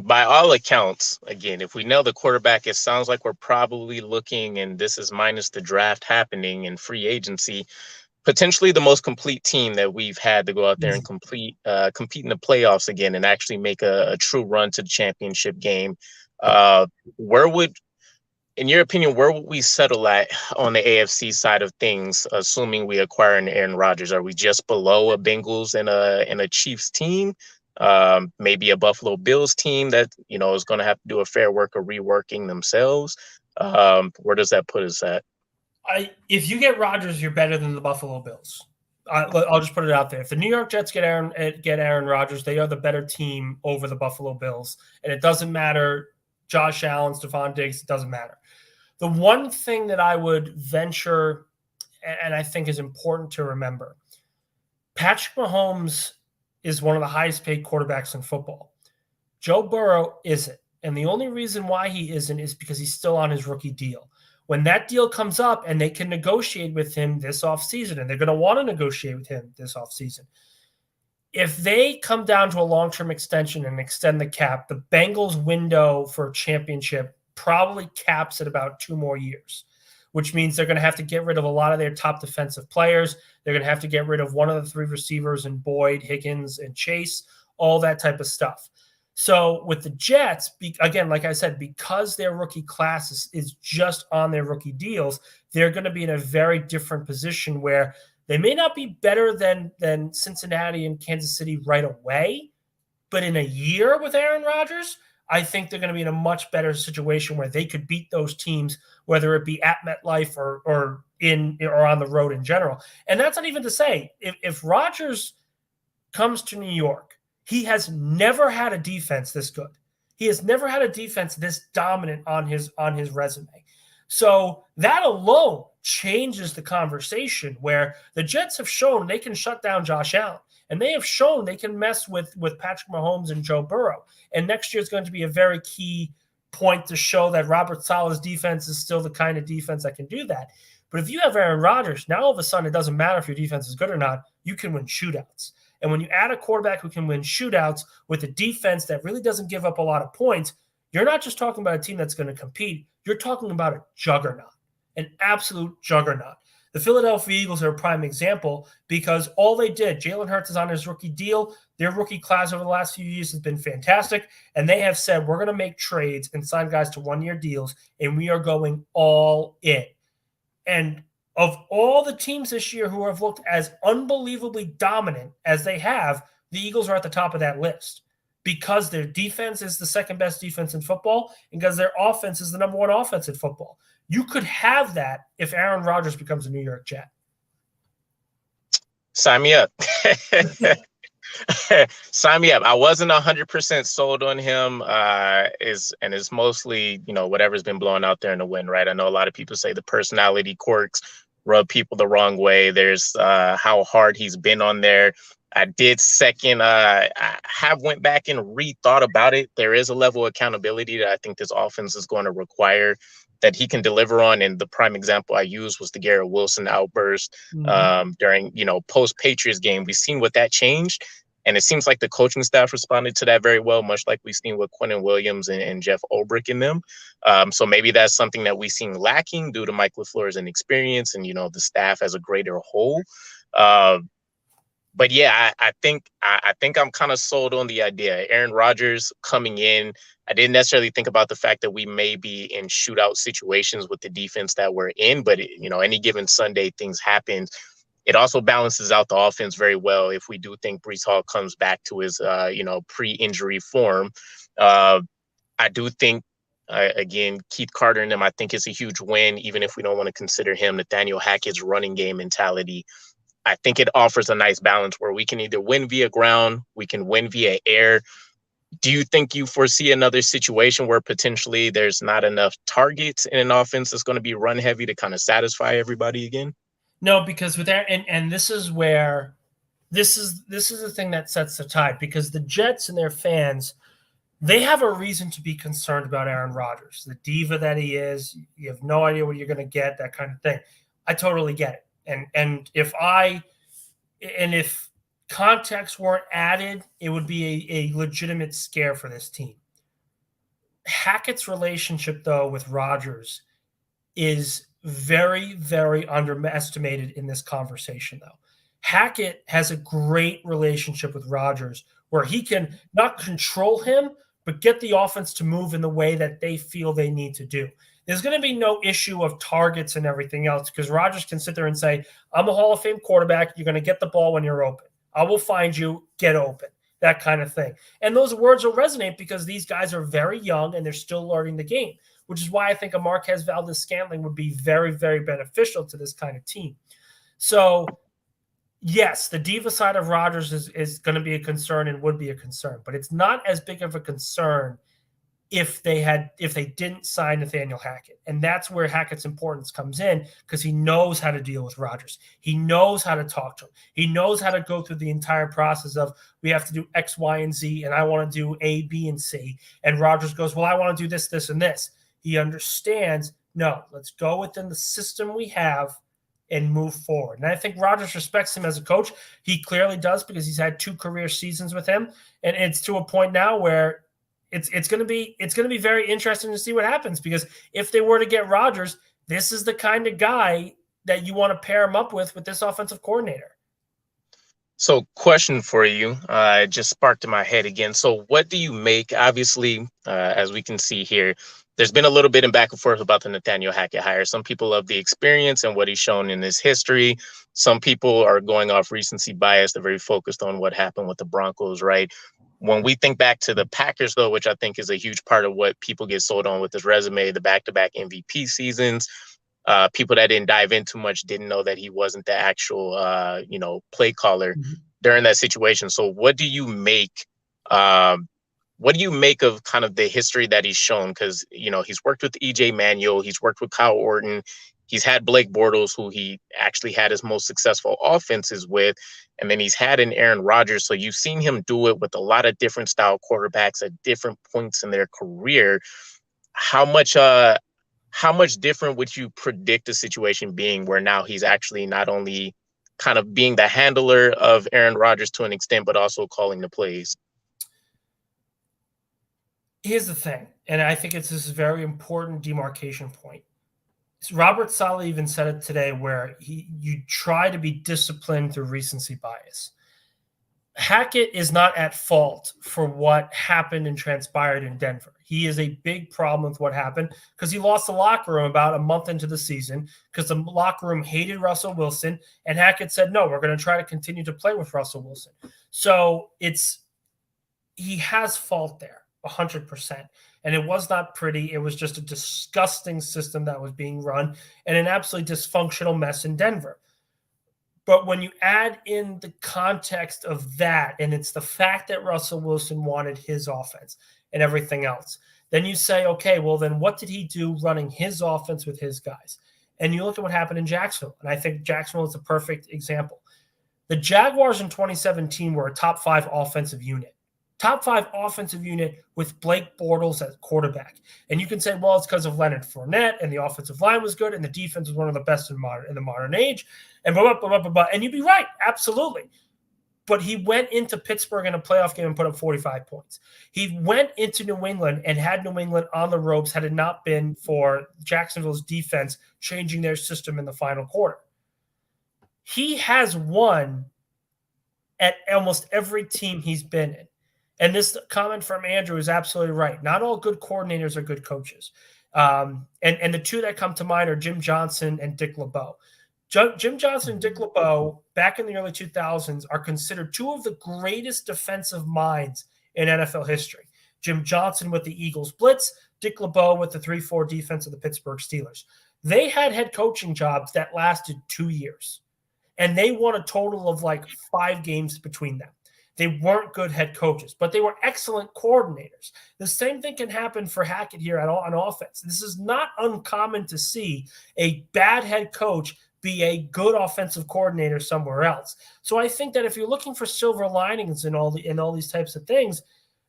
by all accounts, again, if we nail the quarterback, it sounds like we're probably looking, and this is minus the draft happening in free agency, potentially the most complete team that we've had to go out there and compete in the playoffs again and actually make a true run to the championship game. In your opinion, where would we settle at on the AFC side of things, assuming we acquire an Aaron Rodgers? Are we just below a Bengals and a Chiefs team? Maybe a Buffalo Bills team that, is going to have to do a fair work of reworking themselves? Where does that put us at?
If you get Rodgers, you're better than the Buffalo Bills. I'll just put it out there. If the New York Jets get Aaron Rodgers, they are the better team over the Buffalo Bills. And it doesn't matter Josh Allen, Stephon Diggs, it doesn't matter. The one thing that I would venture and I think is important to remember. Patrick Mahomes is one of the highest paid quarterbacks in football. Joe Burrow isn't. And the only reason why he isn't is because he's still on his rookie deal. When that deal comes up and they can negotiate with him this offseason, and they're going to want to negotiate with him this offseason, if they come down to a long-term extension and extend the cap, the Bengals window for a championship probably caps at about 2 more years, which means they're going to have to get rid of a lot of their top defensive players. They're going to have to get rid of one of the 3 receivers in Boyd, Higgins, and Chase, all that type of stuff. So with the Jets, again, like I said, because their rookie class is just on their rookie deals, they're going to be in a very different position where they may not be better than Cincinnati and Kansas City right away, but in a year with Aaron Rodgers, I think they're going to be in a much better situation where they could beat those teams, whether it be at MetLife or on the road in general. And that's not even to say if Rodgers comes to New York, he has never had a defense this good. He has never had a defense this dominant on his resume. So that alone changes the conversation where the Jets have shown they can shut down Josh Allen. And they have shown they can mess with Patrick Mahomes and Joe Burrow. And next year is going to be a very key point to show that Robert Saleh's defense is still the kind of defense that can do that. But if you have Aaron Rodgers, now all of a sudden it doesn't matter if your defense is good or not. You can win shootouts. And when you add a quarterback who can win shootouts with a defense that really doesn't give up a lot of points, you're not just talking about a team that's going to compete. You're talking about a juggernaut, an absolute juggernaut. The Philadelphia Eagles are a prime example because all they did, Jalen Hurts is on his rookie deal. Their rookie class over the last few years has been fantastic. And they have said, we're going to make trades and sign guys to 1-year deals, and we are going all in. And of all the teams this year who have looked as unbelievably dominant as they have, the Eagles are at the top of that list because their defense is the second best defense in football and because their offense is the number 1 offense in football. You could have that if Aaron Rodgers becomes a New York Jet.
Sign me up. Sign me up. I wasn't 100% sold on him. It's mostly, whatever's been blowing out there in the wind, right? I know a lot of people say the personality quirks rub people the wrong way. There's how hard he's been on there. I did second. I have went back and rethought about it. There is a level of accountability that I think this offense is going to require that he can deliver on. And the prime example I used was the Garrett Wilson outburst during, post-Patriots game. We've seen what that changed. And it seems like the coaching staff responded to that very well, much like we've seen with Quinnen Williams and Jeff Ulbrich in them. So maybe that's something that we've seen lacking due to Mike LaFleur's inexperience and, the staff as a greater whole. But yeah, I think I'm kind of sold on the idea. Aaron Rodgers coming in, I didn't necessarily think about the fact that we may be in shootout situations with the defense that we're in, but any given Sunday things happen. It also balances out the offense very well if we do think Breece Hall comes back to his pre-injury form. I do think again, Keith Carter and them, I think it's a huge win, even if we don't want to consider him Nathaniel Hackett's running game mentality. I think it offers a nice balance where we can either win via ground, we can win via air. Do you think you foresee another situation where potentially there's not enough targets in an offense that's going to be run heavy to kind of satisfy everybody again?
No, because with that, and this is where this is the thing that sets the tide, because the Jets and their fans, they have a reason to be concerned about Aaron Rodgers, the diva that he is. You have no idea what you're going to get, that kind of thing. I totally get it. And if context weren't added, it would be a legitimate scare for this team. Hackett's relationship, though, with Rodgers is very, very underestimated in this conversation, though. Hackett has a great relationship with Rodgers where he can not control him, but get the offense to move in the way that they feel they need to do. There's going to be no issue of targets and everything else because Rodgers can sit there and say, I'm a Hall of Fame quarterback. You're going to get the ball when you're open. I will find you, get open, that kind of thing. And those words will resonate because these guys are very young and they're still learning the game, which is why I think a Marquez Valdez-Scantling would be very, very beneficial to this kind of team. So, yes, the diva side of Rodgers is going to be a concern and would be a concern, but it's not as big of a concern if they didn't sign Nathaniel Hackett. And that's where Hackett's importance comes in, because he knows how to deal with Rodgers. He knows how to talk to him. He knows how to go through the entire process of, we have to do X, Y, and Z, and I want to do A, B, and C. And Rodgers goes, well, I want to do this, this, and this. He understands, no, let's go within the system we have and move forward. And I think Rodgers respects him as a coach. He clearly does, because he's had 2 career seasons with him. And it's to a point now where it's going to be very interesting to see what happens, because if they were to get Rodgers, this is the kind of guy that you want to pair him up with this offensive coordinator.
So, question for you, it just sparked in my head again. So, what do you make? Obviously, as we can see here, there's been a little bit in back and forth about the Nathaniel Hackett hire. Some people love the experience and what he's shown in his history. Some people are going off recency bias. They're very focused on what happened with the Broncos, right? When we think back to the Packers, though, which I think is a huge part of what people get sold on with his resume, the back-to-back MVP seasons, people that didn't dive in too much didn't know that he wasn't the actual, play caller during that situation. So what do you make? What do you make of kind of the history that he's shown? Because, he's worked with EJ Manuel, he's worked with Kyle Orton, he's had Blake Bortles, who he actually had his most successful offenses with, and then he's had an Aaron Rodgers. So you've seen him do it with a lot of different style quarterbacks at different points in their career. How much different would you predict the situation being where now he's actually not only kind of being the handler of Aaron Rodgers to an extent, but also calling the plays?
Here's the thing, and I think it's this very important demarcation point. Robert Saleh even said it today, where you try to be disciplined through recency bias. Hackett is not at fault for what happened and transpired in Denver. He is a big problem with what happened, because he lost the locker room about a month into the season, because the locker room hated Russell Wilson, and Hackett said, no, we're going to try to continue to play with Russell Wilson. So he has fault there, 100%. And it was not pretty. It was just a disgusting system that was being run, and an absolutely dysfunctional mess in Denver. But when you add in the context of that, and it's the fact that Russell Wilson wanted his offense and everything else, then you say, okay, well, then what did he do running his offense with his guys? And you look at what happened in Jacksonville, and I think Jacksonville is a perfect example. The Jaguars in 2017 were a top 5 offensive unit. Top 5 offensive unit with Blake Bortles as quarterback. And you can say, well, it's because of Leonard Fournette, and the offensive line was good, and the defense was one of the best in the modern age, and blah, blah, blah, blah, blah. And you'd be right, absolutely. But he went into Pittsburgh in a playoff game and put up 45 points. He went into New England and had New England on the ropes had it not been for Jacksonville's defense changing their system in the final quarter. He has won at almost every team he's been in. And this comment from Andrew is absolutely right. Not all good coordinators are good coaches. And the 2 that come to mind are Jim Johnson and Dick LeBeau. Jim Johnson and Dick LeBeau, back in the early 2000s, are considered 2 of the greatest defensive minds in NFL history. Jim Johnson with the Eagles blitz, Dick LeBeau with the 3-4 defense of the Pittsburgh Steelers. They had head coaching jobs that lasted 2 years, and they won a total of like 5 games between them. They weren't good head coaches, but they were excellent coordinators. The same thing can happen for Hackett here on offense. This is not uncommon to see a bad head coach be a good offensive coordinator somewhere else. So I think that if you're looking for silver linings in all these types of things,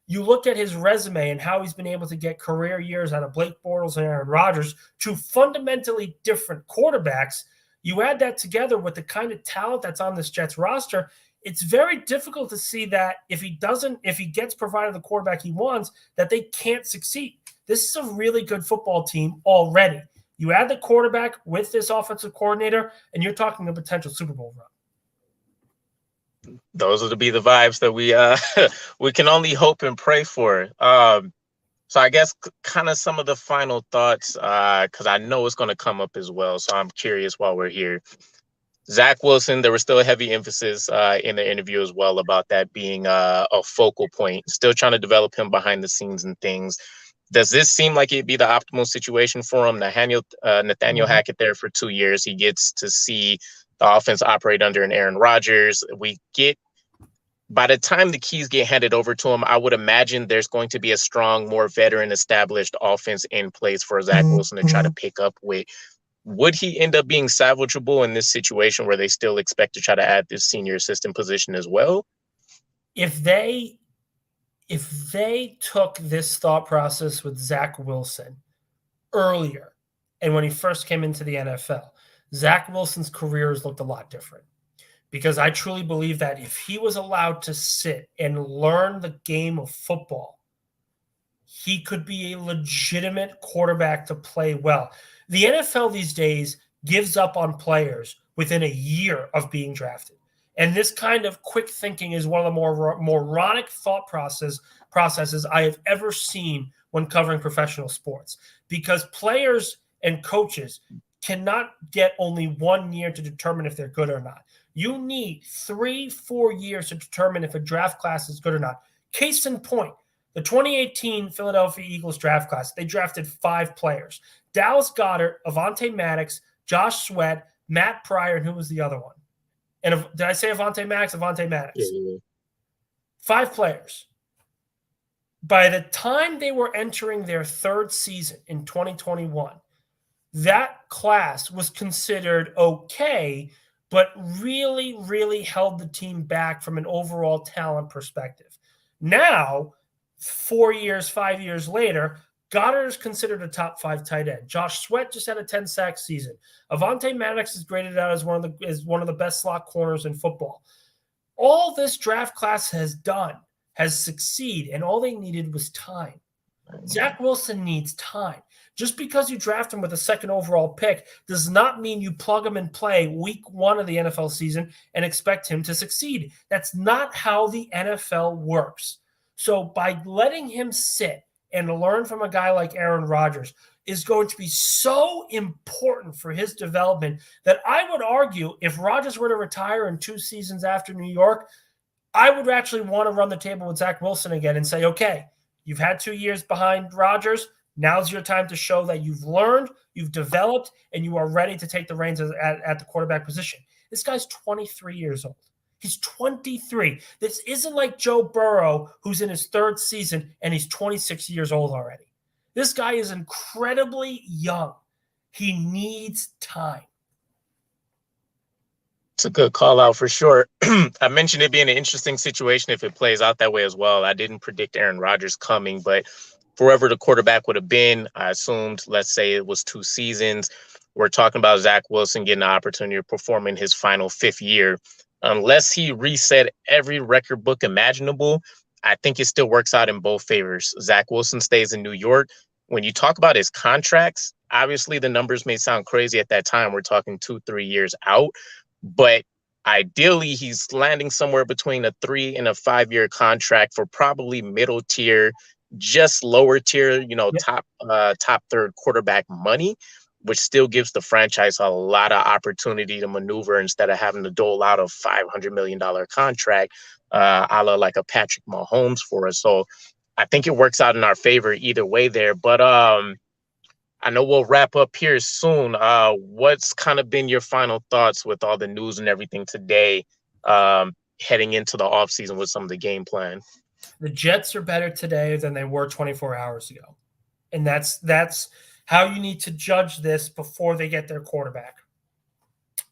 you look at his resume and how he's been able to get career years out of Blake Bortles and Aaron Rodgers, 2 fundamentally different quarterbacks. You add that together with the kind of talent that's on this Jets roster, it's very difficult to see that if he gets provided the quarterback he wants, that they can't succeed. This is a really good football team already. You add the quarterback with this offensive coordinator, and you're talking a potential Super Bowl run.
Those are to be the vibes that we can only hope and pray for. So I guess kind of some of the final thoughts, because I know it's going to come up as well. So I'm curious while we're here. Zach Wilson, there was still a heavy emphasis in the interview as well about that being a focal point, still trying to develop him behind the scenes and things. Does this seem like it'd be the optimal situation for him? Nathaniel Hackett there for 2 years. He gets to see the offense operate under an Aaron Rodgers. We get by the time the keys get handed over to him, I would imagine there's going to be a strong, more veteran established offense in place for Zach Wilson to try to pick up with. Would he end up being salvageable in this situation where they still expect to try to add this senior assistant position as well?
If they took this thought process with Zach Wilson earlier, and when he first came into the NFL, Zach Wilson's career has looked a lot different. Because I truly believe that if he was allowed to sit and learn the game of football, he could be a legitimate quarterback to play well. The NFL these days gives up on players within a year of being drafted. And this kind of quick thinking is one of the more moronic thought processes I have ever seen when covering professional sports. Because players and coaches cannot get only 1 year to determine if they're good or not. You need 3-4 years to determine if a draft class is good or not. Case in point, the 2018 Philadelphia Eagles draft class, they drafted 5 players. Dallas Goedert, Avonte Maddox, Josh Sweat, Matt Pryor, and who was the other one? And did I say Avonte Maddox? Avonte Maddox.
Yeah.
5 players. By the time they were entering their 3rd season in 2021, that class was considered okay, but really, really held the team back from an overall talent perspective. Now, 4 years, 5 years later, Goddard is considered a top 5 tight end. Josh Sweat just had a 10-sack season. Avonte Maddox is graded out as one of the best slot corners in football. All this draft class has done has succeeded, and all they needed was time. Zach Wilson needs time. Just because you draft him with a 2nd overall pick does not mean you plug him and play week 1 of the NFL season and expect him to succeed. That's not how the NFL works. So by letting him sit and learn from a guy like Aaron Rodgers is going to be so important for his development that I would argue if Rodgers were to retire in 2 seasons after New York, I would actually want to run the table with Zach Wilson again and say, okay, you've had 2 years behind Rodgers. Now's your time to show that you've learned, you've developed, and you are ready to take the reins at the quarterback position. This guy's 23 years old. He's 23. This isn't like Joe Burrow, who's in his 3rd season, and he's 26 years old already. This guy is incredibly young. He needs time.
It's a good call out for sure. I mentioned it being an interesting situation if it plays out that way as well. I didn't predict Aaron Rodgers coming, but whoever the quarterback would have been, I assumed, let's say it was 2 seasons. We're talking about Zach Wilson getting the opportunity to perform in his final 5th year. Unless he reset every record book imaginable, I think it still works out in both favors. Zach Wilson stays in New York. When you talk about his contracts, obviously the numbers may sound crazy at that time. We're talking 2-3 years out, but ideally he's landing somewhere between a 3 and a 5 year contract for probably middle tier, just lower tier, top 3rd quarterback money, which still gives the franchise a lot of opportunity to maneuver instead of having to dole out a $500 million contract, a la like a Patrick Mahomes for us. So I think it works out in our favor either way there. But I know we'll wrap up here soon. What's kind of been your final thoughts with all the news and everything today, heading into the offseason with some of the game plan?
The Jets are better today than they were 24 hours ago. And that's how you need to judge this before they get their quarterback.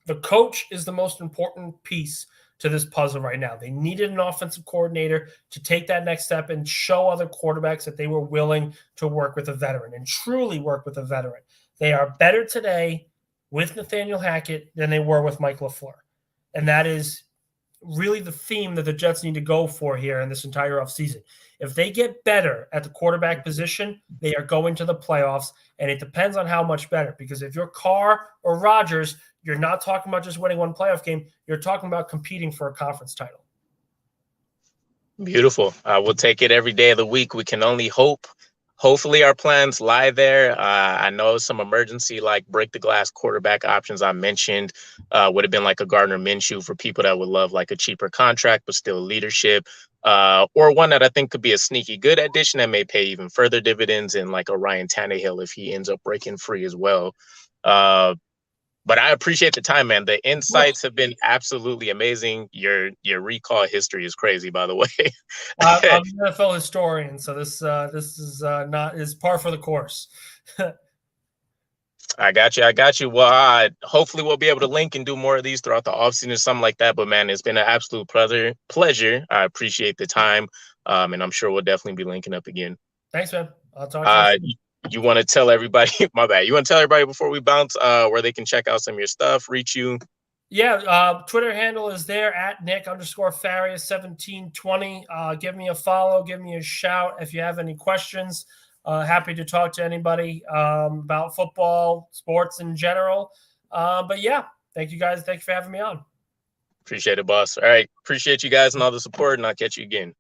The coach is the most important piece to this puzzle right now. They needed an offensive coordinator to take that next step and show other quarterbacks that they were willing to work with a veteran and truly work with a veteran. They are better today with Nathaniel Hackett than they were with Mike LaFleur. And that is really the theme that the Jets need to go for here in this entire offseason. If they get better at the quarterback position, they are going to the playoffs, and it depends on how much better. Because if you're Carr or Rodgers, you're not talking about just winning one playoff game. You're talking about competing for a conference title.
Beautiful. We'll take it every day of the week. We can only hope. Hopefully our plans lie there. I know some emergency, like break the glass quarterback options I mentioned would have been like a Gardner Minshew for people that would love like a cheaper contract, but still leadership, or one that I think could be a sneaky good addition that may pay even further dividends in like a Ryan Tannehill if he ends up breaking free as well. But I appreciate the time, man. The insights have been absolutely amazing. Your recall history is crazy, by the way.
I'm an NFL historian, so this is not is par for the course.
I got you. I got you. Well, hopefully we'll be able to link and do more of these throughout the offseason or something like that. But man, it's been an absolute pleasure. I appreciate the time. And I'm sure we'll definitely be linking up again.
Thanks, man. I'll talk to you.
You want to tell everybody, my bad. You want to tell everybody before we bounce where they can check out some of your stuff, reach you?
Yeah, Twitter handle is there at Nick_Faria 1720. Give me a follow, give me a shout if you have any questions. Happy to talk to anybody about football, sports in general. But yeah, thank you guys. Thank you for having me on.
Appreciate it, boss. All right. Appreciate you guys and all the support, and I'll catch you again.